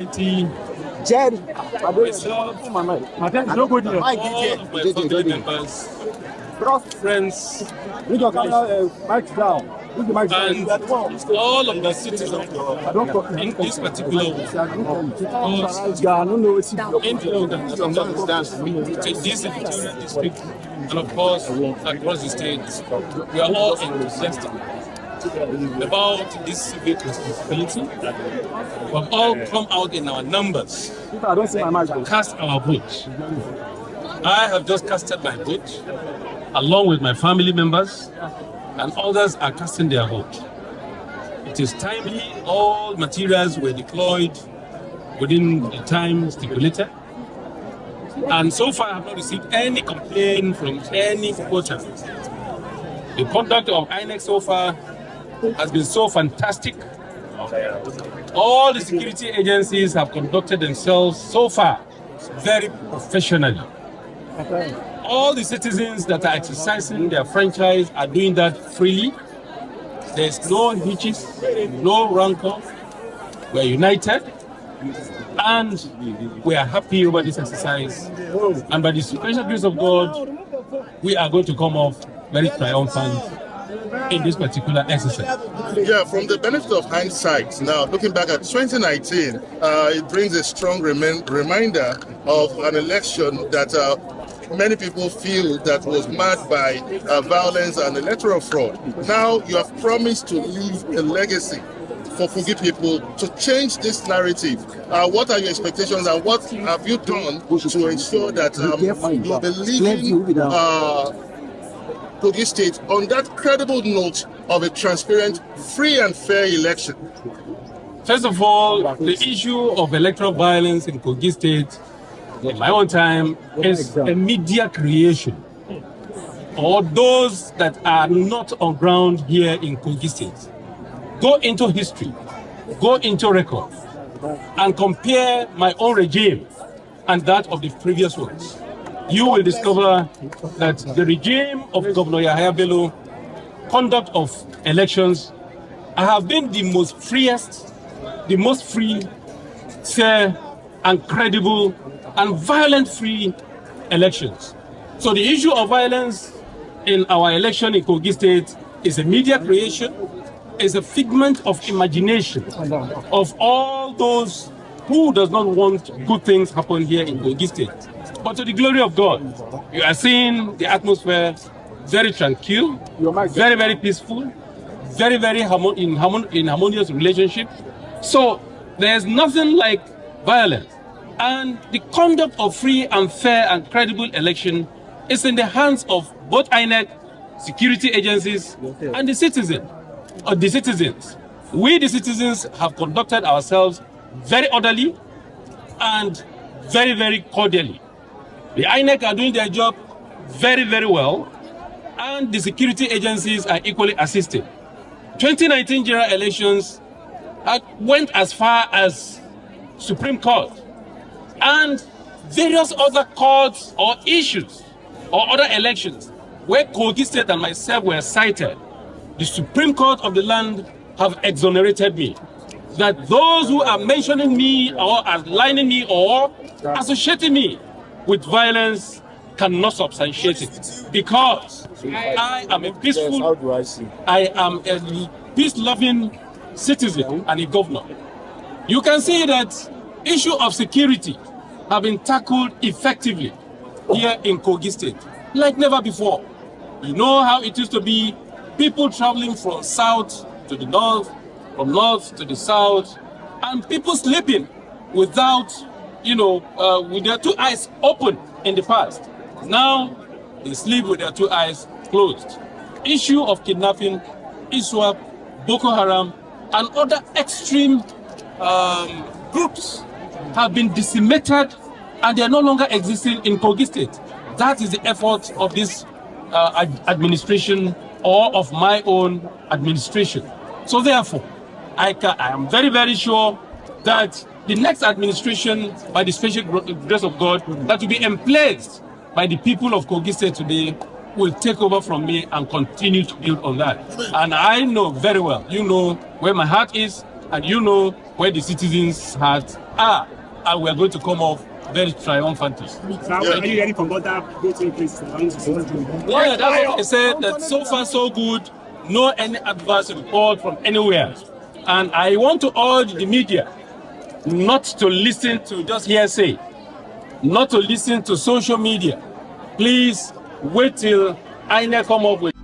Jerry, myself, all of my family members, friends, and all of the citizens in this particular this district, and of course across the state, we are all enthusiastic about this civic responsibility. We've all come out in our numbers to cast our vote. I have just casted my vote, along with my family members, and others are casting their vote. It is timely. All materials were deployed within the time stipulated. And so far I have not received any complaint from any voter. The conduct of INEC so far has been so fantastic. All the security agencies have conducted themselves so far very professionally. All the citizens that are exercising their franchise are doing that freely. There's no hitches, no rancor. We're united and we are happy over this exercise. And by the special grace of God, we are going to come off very triumphant in this particular exercise. Yeah, from the benefit of hindsight, now looking back at 2019, it brings a strong reminder of an election that many people feel that was marked by violence and electoral fraud. Now you have promised to leave a legacy for Kogi people to change this narrative. What are your expectations and what have you done to ensure that you believe in Kogi State on that credible note of a transparent, free and fair election? First of all, the issue of electoral violence in Kogi State, in my own time, is a media creation. Or those that are not on ground here in Kogi State. Go into history, go into records, and compare my own regime and that of the previous ones. You will discover that the regime of Governor Yahaya Bello, conduct of elections, have been the most freest, the most free, fair, and credible, and violent-free elections. So the issue of violence in our election in Kogi State is a media creation, is a figment of imagination of all those who does not want good things happen here in Kogi State. But to the glory of God, you are seeing the atmosphere very tranquil, very, very peaceful, very, very in harmonious relationship. So there's nothing like violence. And the conduct of free and fair and credible election is in the hands of both INEC, security agencies, and the citizens. We, the citizens, have conducted ourselves very orderly and very, very cordially. The INEC are doing their job very, very well, and the security agencies are equally assisting. 2019 general elections went as far as Supreme Court, and various other courts or issues or other elections where Kogi State and myself were cited. The Supreme Court of the land have exonerated me. That those who are mentioning me or aligning me or associating me with violence cannot substantiate it, because I am a peaceful, I am a peace-loving citizen and a governor. You can see that issue of security have been tackled effectively here in Kogi State, like never before. You know how it used to be, people traveling from south to the north, from north to the south, and people sleeping without, with their two eyes open in the past. Now, they sleep with their two eyes closed. Issue of kidnapping, ISWAP, Boko Haram, and other extreme groups have been decimated, and they are no longer existing in Kogi State. That is the effort of this administration, or of my own administration. So therefore, I am very, very sure that the next administration, by the special grace of God, that will be emplaced by the people of Kogi State today, will take over from me and continue to build on that. And I know very well, you know where my heart is, and you know where the citizens' heart are, and we are going to come off very triumphantly. Are you ready for other voting places? Yeah, that's what I said, that so far so good, no any adverse report from anywhere. And I want to urge the media not to listen to just hearsay, not to listen to social media. Please wait till INEC come up with